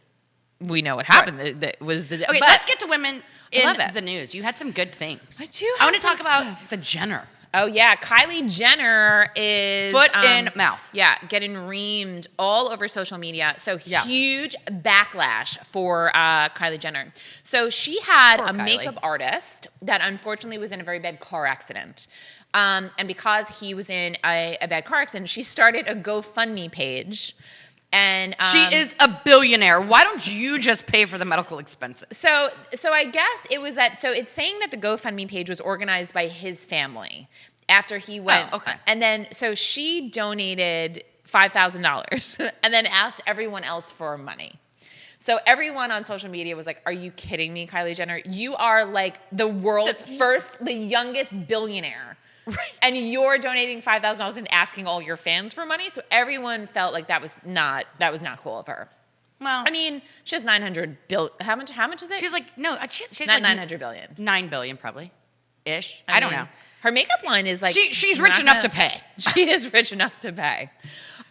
we know what happened. That was the Okay, let's get to women in love it. the news. You had some good things. I do I have want to some talk about stuff. the Jenner. Oh yeah, Kylie Jenner is Foot in mouth. Yeah, getting reamed all over social media. So Yeah. huge backlash for Kylie Jenner. So she had Poor a Kylie. makeup artist that unfortunately was in a very bad car accident. And because he was in a bad car accident, she started a GoFundMe page. And she is a billionaire. Why don't you just pay for the medical expenses? So I guess it was that. So it's saying that the GoFundMe page was organized by his family after he went. Oh, okay. And then so she donated $5,000 and then asked everyone else for money. So everyone on social media was like, "Are you kidding me, Kylie Jenner? You are like the world's the youngest billionaire." Right. And you're donating $5,000 and asking all your fans for money. So everyone felt like that was not cool of her. Well, I mean, she has 900 billion. How much is it? She's like, no, she's not like 900 billion. 9 billion probably, ish. I don't know. Her makeup line is like she's rich enough to pay. She is rich enough to pay.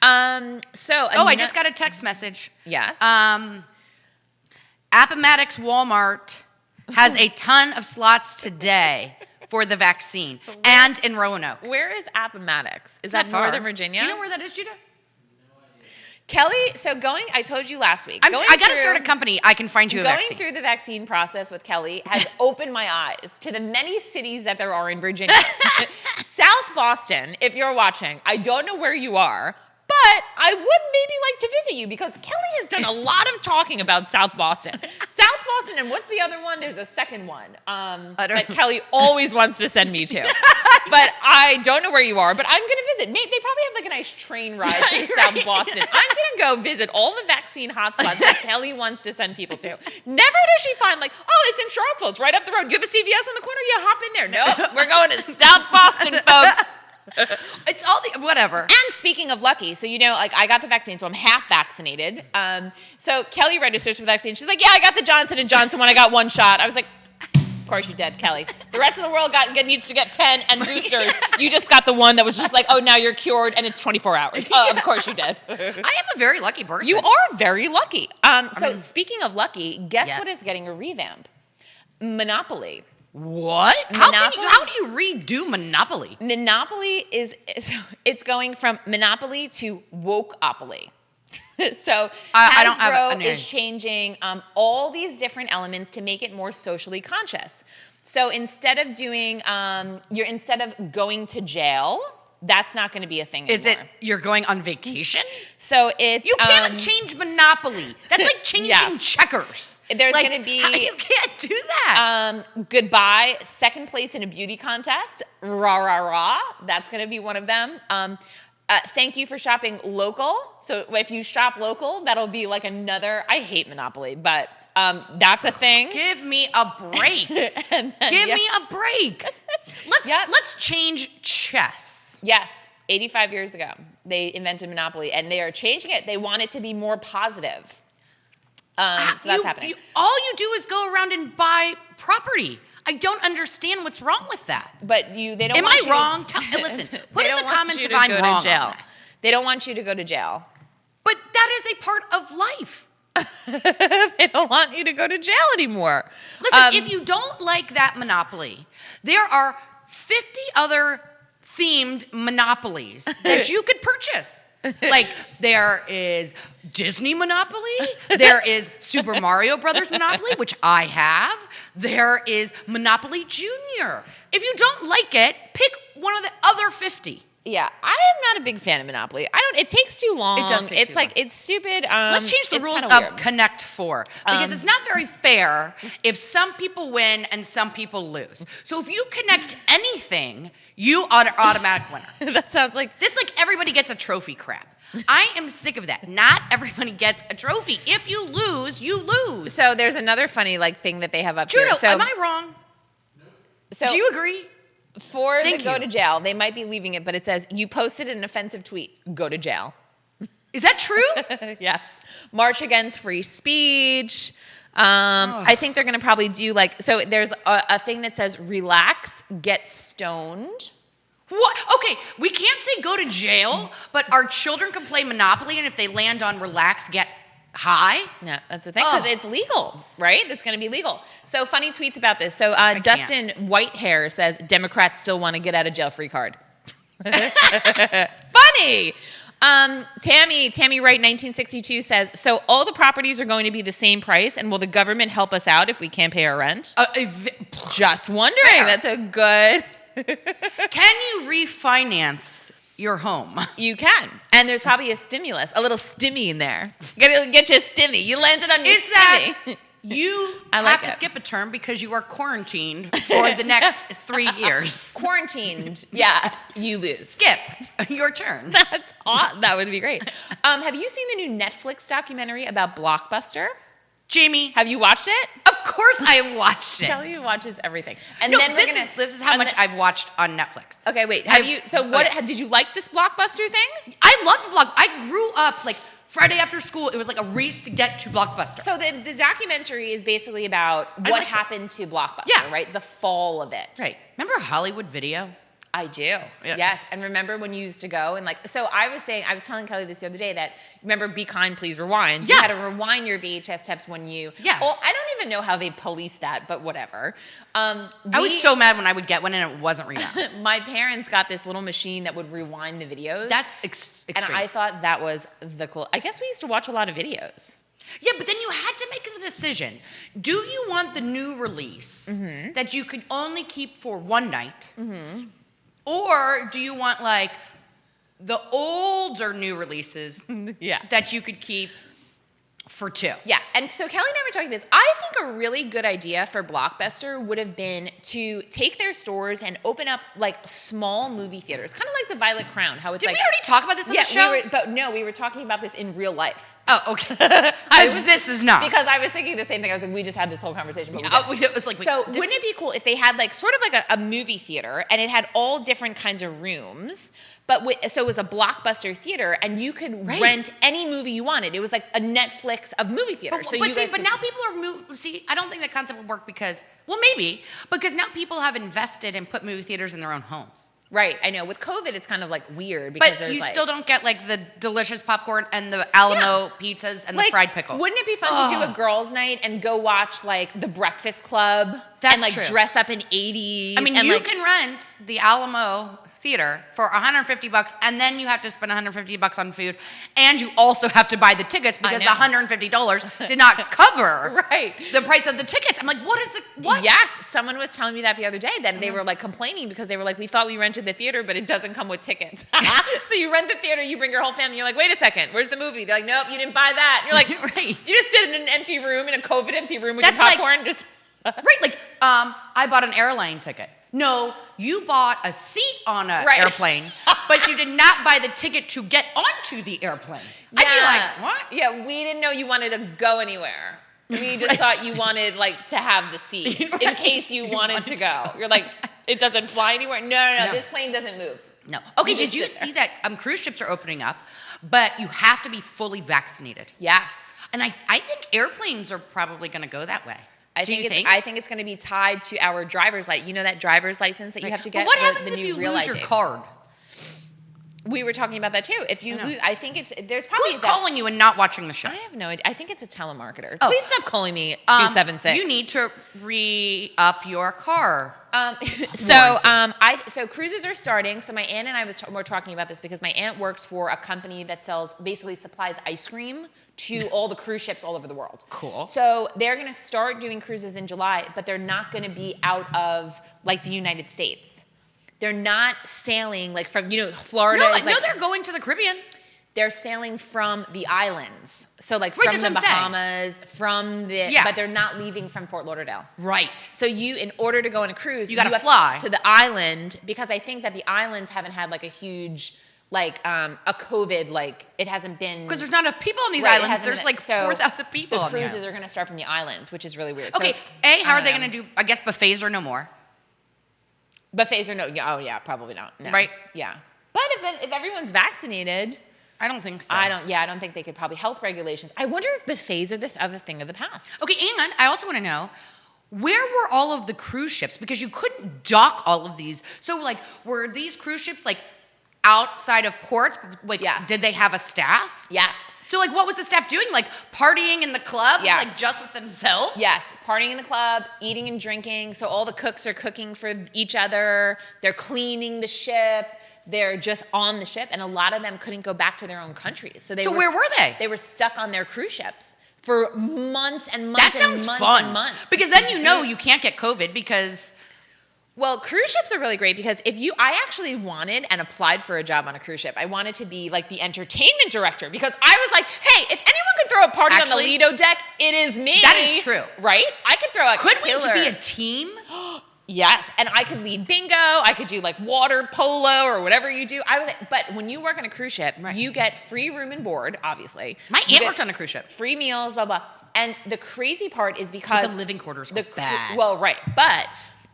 I just got a text message. Yes. Appomattox Walmart has a ton of slots today for the vaccine, and in Roanoke. Where is Appomattox? Is that Northern Virginia? Do you know where that is, Judah? Kelly, I told you last week. I got to start a company. I can find you a vaccine. Going through the vaccine process with Kelly has opened my eyes to the many cities that there are in Virginia. South Boston, if you're watching, I don't know where you are, but I would maybe like to visit you because Kelly has done a lot of talking about South Boston. South Boston, and what's the other one? There's a second one that Kelly always wants to send me to. But I don't know where you are, but I'm going to visit. They probably have like a nice train ride to South Boston. I'm going to go visit all the vaccine hotspots that Kelly wants to send people to. Never does she find like, oh, it's in Charlottesville. It's right up the road. You have a CVS on the corner? Yeah, hop in there. Nope, we're going to South Boston, folks. It's all the whatever. And speaking of lucky, so like I got the vaccine, so I'm half vaccinated. So Kelly registers for the vaccine. She's like, "Yeah, I got the Johnson & Johnson one. I got one shot." I was like, "Of course you did, Kelly. The rest of the world needs to get 10 and boosters. You just got the one that was just like, oh, now you're cured and it's 24 hours. Oh, of course you did." I am a very lucky person. You are very lucky. Speaking of lucky, guess what is getting a revamp? Monopoly. What? How do you redo Monopoly? Monopoly it's going from Monopoly to Wokeopoly. So Hasbro is changing all these different elements to make it more socially conscious. So instead of doing, instead of going to jail, that's not going to be a thing anymore. Is it you're going on vacation? So it's you can't change Monopoly. That's like changing checkers. There's going to be you can't do that. Goodbye, second place in a beauty contest. Rah rah rah. That's going to be one of them. Thank you for shopping local. So if you shop local, that'll be like another. I hate Monopoly, but that's a thing. Give me a break. Give me a break. Let's change chess. Yes, 85 years ago, they invented Monopoly, and they are changing it. They want it to be more positive. So that's happening. All you do is go around and buy property. I don't understand what's wrong with that. But they don't. Am want I wrong? Listen, put in the comments if I'm wrong on this. They don't want you to go to jail. But that is a part of life. They don't want you to go to jail anymore. Listen, if you don't like that Monopoly, there are 50 other themed monopolies that you could purchase. Like there is Disney Monopoly, there is Super Mario Brothers Monopoly, which I have. There is Monopoly Junior. If you don't like it, pick one of the other 50. Yeah, I am not a big fan of Monopoly. It takes too long. It does take too long. It's stupid. Let's change the rules of Connect 4 because it's not very fair if some people win and some people lose. So if you connect anything, you are an automatic winner. That sounds like it's like everybody gets a trophy crap. I am sick of that. Not everybody gets a trophy. If you lose, you lose. So there's another funny thing that they have up Judo, here. So am I wrong? So do you agree? For the go to jail, they might be leaving it, but it says, you posted an offensive tweet, go to jail. Is that true? Yes. March against free speech. I think they're going to probably do so there's a thing that says, relax, get stoned. What? Okay, we can't say go to jail, but our children can play Monopoly, and if they land on relax, get high? Yeah, that's the thing, because it's legal, right? It's going to be legal. So funny tweets about this. So Dustin Whitehair says, Democrats still want to get out of jail free card. Funny. Tammy Wright, 1962 says, so all the properties are going to be the same price, and will the government help us out if we can't pay our rent? Just wondering. Fair. That's a good... Can you refinance your home? You can. And there's probably a stimulus, a little stimmy in there. Get you a stimmy. You landed on your stimmy. You have to skip a term because you are quarantined for the next 3 years. Quarantined. Yeah, you lose. Skip. Your turn. That's awesome. That would be great. Have you seen the new Netflix documentary about Blockbuster? Jamie, have you watched it? Of course I have watched it. Kelly watches everything. And then this is how much I've watched on Netflix. Okay, wait. Did you like this Blockbuster thing? I loved I grew up like Friday after school, it was like a race to get to Blockbuster. So the documentary is basically about what happened to Blockbuster, right? The fall of it. Right. Remember Hollywood Video? I do. Yeah. Yes. And remember when you used to go and I was telling Kelly this the other day that, remember Be Kind, Please Rewind? Yes. You had to rewind your VHS tapes when you, well, I don't even know how they policed that, but whatever. I was so mad when I would get one and it wasn't rewound. My parents got this little machine that would rewind the videos. That's extreme. And I thought that was the cool. I guess we used to watch a lot of videos. Yeah, but then you had to make the decision. Do you want the new release that you could only keep for one night? Mm-hmm. Or do you want like the older new releases that you could keep for 2? Yeah, and so Kelly and I were talking this. I think a really good idea for Blockbuster would have been to take their stores and open up like small movie theaters, kind of like the Violet Crown. How it's Did we already talk about this on the show? We were talking about this in real life. Oh, okay. This is not. Because I was thinking the same thing. I was like, we just had this whole conversation. But it was like, wouldn't it be cool if they had like sort of like a movie theater and it had all different kinds of rooms, so it was a Blockbuster theater and you could rent any movie you wanted. It was like a Netflix of movie theaters. But now people are I don't think that concept would work because now people have invested and put movie theaters in their own homes. Right, I know. With COVID, it's kind of like weird because you still don't get like the delicious popcorn and the Alamo pizzas and the fried pickles. Wouldn't it be fun to do a girls' night and go watch like The Breakfast Club and like dress up in 80s? I mean, you can rent the Alamo theater for $150 and then you have to spend $150 on food and you also have to buy the tickets because the $150 did not cover the price of the tickets. I'm like, what? Yes, someone was telling me that the other day that they were like complaining because they were like, we thought we rented the theater but it doesn't come with tickets. So you rent the theater, you bring your whole family, you're like, wait a second, where's the movie? They're like, nope, you didn't buy that. And you're like, you just sit in an empty room, in a COVID empty room with your popcorn. I bought an airline ticket. No, you bought a seat on an airplane, but you did not buy the ticket to get onto the airplane. Yeah. I'd be like, what? Yeah, we didn't know you wanted to go anywhere. We just thought you wanted like to have the seat in case you wanted to go. You're like, it doesn't fly anywhere? No, this plane doesn't move. No. Okay, did you see that cruise ships are opening up, but you have to be fully vaccinated? Yes. And I think airplanes are probably going to go that way. I think it's going to be tied to our driver's license. You know that driver's license that you have to get? What happens if you lose your card? We were talking about that too. If you lose, I think there's probably who's calling you and not watching the show. I have no idea. I think it's a telemarketer. Please stop calling me 276. You need to re-up your car. So cruises are starting. So my aunt and I were talking about this because my aunt works for a company that supplies ice cream to all the cruise ships all over the world. Cool. So they're going to start doing cruises in July, but they're not going to be out of like the United States. They're not sailing like from Florida. No, they're going to the Caribbean. They're sailing from the islands. So like from the Bahamas, but they're not leaving from Fort Lauderdale. Right. So in order to go on a cruise, you got to fly to the island because I think that the islands haven't had like a huge a COVID, like it hasn't been because there's not enough people on these islands. There's like 4,000 people. The cruises are going to start from the islands, which is really weird. Okay, how are they going to do? I guess buffets are no more. Buffets are probably not. No. Right? Yeah. But if everyone's vaccinated, I don't think so. I don't think they could probably health regulations. I wonder if buffets are a thing of the past. Okay, and I also want to know where were all of the cruise ships because you couldn't dock all of these. So like were these cruise ships like outside of ports? Like did they have a staff? Yes. So like what was the staff doing? Like partying in the club? Yes. Like just with themselves? Yes. Partying in the club, eating and drinking. So all the cooks are cooking for each other. They're cleaning the ship. They're just on the ship. And a lot of them couldn't go back to their own countries. So where were they? They were stuck on their cruise ships for months and months and months and months. And months. Because then you can't get COVID because Well, cruise ships are really great because I actually wanted and applied for a job on a cruise ship. I wanted to be like the entertainment director because I was like, hey, if anyone could throw a party on the Lido deck, it is me. That is true. Right? I could throw a Could killer. we be a team? Yes, and I could lead bingo. I could do like water polo or whatever you do. But when you work on a cruise ship, you get free room and board, obviously. My aunt worked on a cruise ship. Free meals, blah, blah. And the crazy part is because... But the living quarters are bad. Well, right. But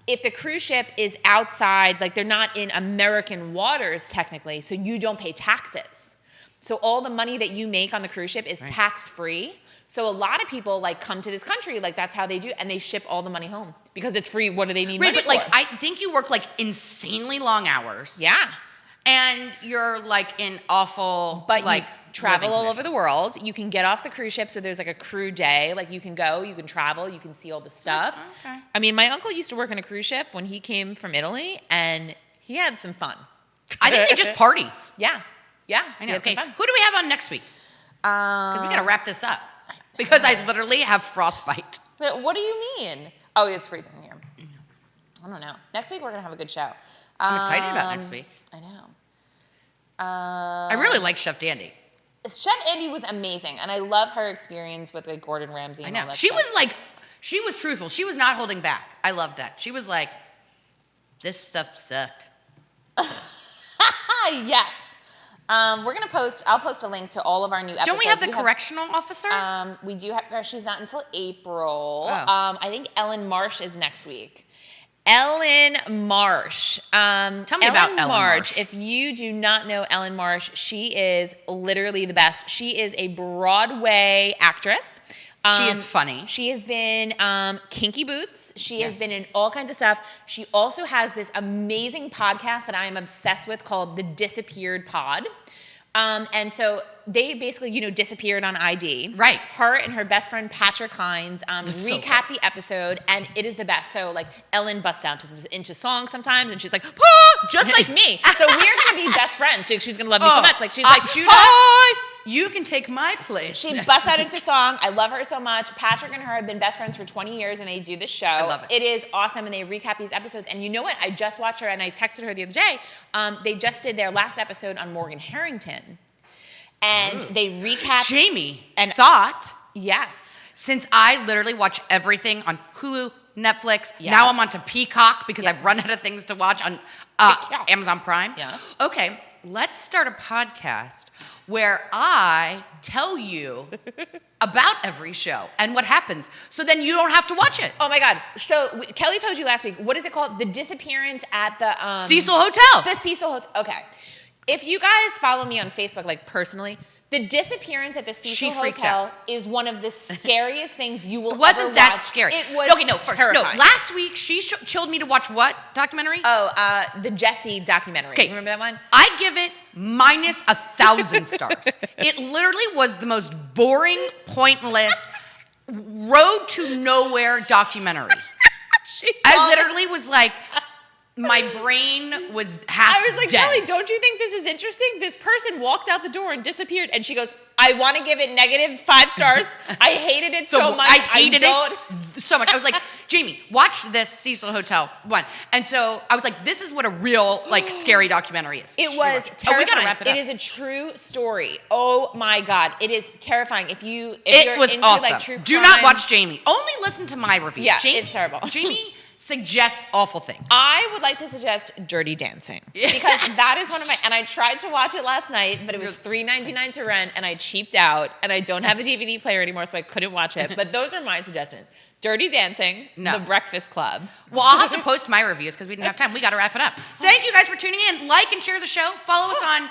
if the cruise ship is outside, like they're not in American waters technically, so you don't pay taxes. So all the money that you make on the cruise ship is tax-free. So a lot of people like come to this country, like that's how they do, and they ship all the money home because it's free. What do they need money but for? like I think you work like insanely long hours. Yeah. And you're like in awful, but like you travel all over the conditions. world. You can get off the cruise ship, so there's like a crew day. Like you can go, you can travel, you can see all the stuff. Okay. I mean, my uncle used to work on a cruise ship when he came from Italy, and he had some fun. I think they just party. Yeah, I know. Okay, who do we have on next week? Because we got to wrap this up. Because I literally have frostbite. But what do you mean? Oh, it's freezing here. I don't know. Next week we're gonna have a good show. I'm excited about next week. I know. I really like Chef Dandy. Chef Andy was amazing, and I love her experience with like Gordon Ramsay. And I all know. that She stuff. she was truthful. She was not holding back. I loved that. She was like, this stuff sucked. Yes. We're gonna post. I'll post a link to all of our new episodes. Don't we have the correctional officer? We do have. She's not until April. Oh. I think Ellen Marsh is next week. Ellen Marsh. Tell me about Ellen Marsh. If you do not know Ellen Marsh, she is literally the best. She is a Broadway actress. She is funny. She has been Kinky Boots. She has been in all kinds of stuff. She also has this amazing podcast that I am obsessed with called The Disappeared Pod. And so they basically, disappeared on ID. Right. Her and her best friend Patrick Hines recap the episode, and it is the best. So like Ellen busts out into song sometimes, and she's like, "Ah!" just like me. So we're gonna be best friends. She's gonna love me so much. Like she's like, Judah, "Hi." you can take my place. She busts out into song. I love her so much. Patrick and her have been best friends for 20 years, and they do this show. I love it. It is awesome, and they recap these episodes. And you know what? I just watched her, and I texted her the other day. They just did their last episode on Morgan Harrington. And they recapped. Jamie and thought, yes. since I literally watch everything on Hulu, Netflix, now I'm onto Peacock because I've run out of things to watch on Amazon Prime. Yes. Okay, let's start a podcast where I tell you about every show and what happens, so then you don't have to watch it. Oh my God. So Kelly told you last week, what is it called? The disappearance at the Cecil Hotel. The Cecil Hotel. Okay. If you guys follow me on Facebook, like personally, the disappearance at the Cecil Hotel is one of the scariest things you will ever watch. It wasn't that scary. It was terrifying. No, last week she chilled me to watch what documentary? Oh, the Jessie documentary. Okay. Remember that one? I give it minus 1,000 stars. It literally was the most boring, pointless, road to nowhere documentary. I literally was like, my brain was half I was like, dead. Kelly, don't you think this is interesting? This person walked out the door and disappeared. And she goes, I want to give it -5 stars. I hated it so much. I hated it so much. I was like, Jamie, watch this Cecil Hotel one. And so I was like, this is what a real, like, scary documentary is. It was terrifying. Oh, we got to wrap it up. It is a true story. Oh, my God. It is terrifying. If you're was into, awesome. like, true crime. Do not watch Jamie. Only listen to my review. Yeah, it's terrible. Jamie suggests awful things. I would like to suggest Dirty Dancing because that is one of my, and I tried to watch it last night, but it was $3.99 to rent and I cheaped out and I don't have a DVD player anymore, so I couldn't watch it. But those are my suggestions. Dirty Dancing, The Breakfast Club. Well, I'll have to post my reviews because we didn't have time. We got to wrap it up. Thank you guys for tuning in. Like and share the show. Follow us on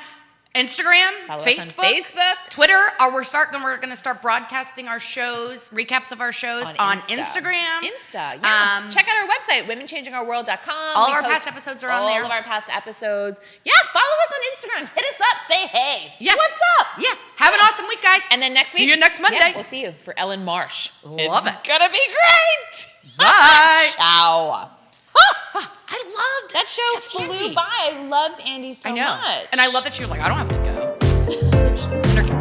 Instagram, Facebook, Twitter. We're going to start broadcasting our shows, recaps of our shows on Instagram. Yeah. Check out our website, womenchangingourworld.com. All of our past episodes are on there. All of our past episodes. Yeah, follow us on Instagram. Hit us up. Say hey. Yeah. What's up? Yeah. Have an awesome week, guys. And then next week. See you next Monday. Yeah, we'll see you for Ellen Marsh. Love it. It's going to be great. Bye. Ciao. I loved that show. Flew by. I loved Andy so much. And I love that she was like, I don't have to go.